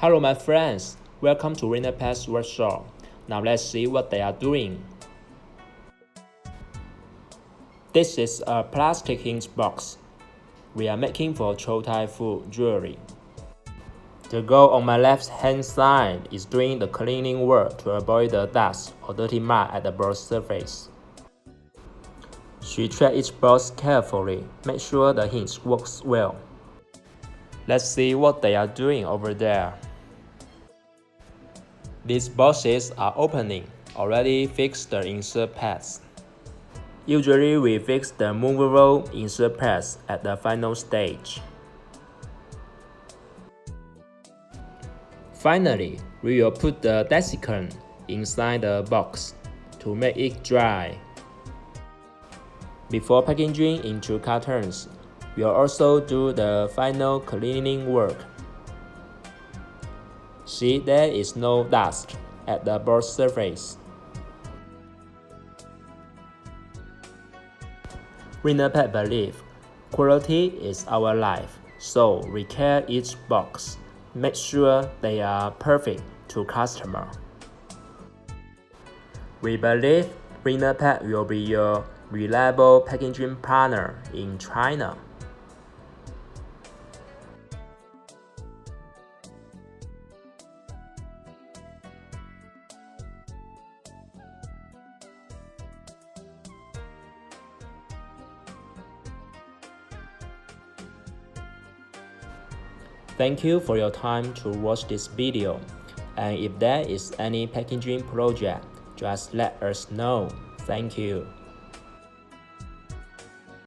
Hello my friends, welcome to Winnerpak's workshop. Now let's see what they are doing. This is a plastic hinge box. We are making for Chow-Tai food jewelry. The girl on my left hand side is doing the cleaning work to avoid the dust or dirty mark at the box surface. She checks each box carefully, make sure the hinge works well. Let's see what they are doing over there. These boxes are opening, already fixed the insert pads. Usually we fix the movable insert pads at the final stage. Finally, we will put the desiccant inside the box to make it dry. Before packaging into cartons, we will also do the final cleaning work. See, there is no dust at the box surface. Winnerpak believes quality is our life, so we care each box. Make sure they are perfect to customer. We believe Winnerpak will be your reliable packaging partner in China. Thank you for your time to watch this video, and if there is any packaging project, just let us know. Thank you.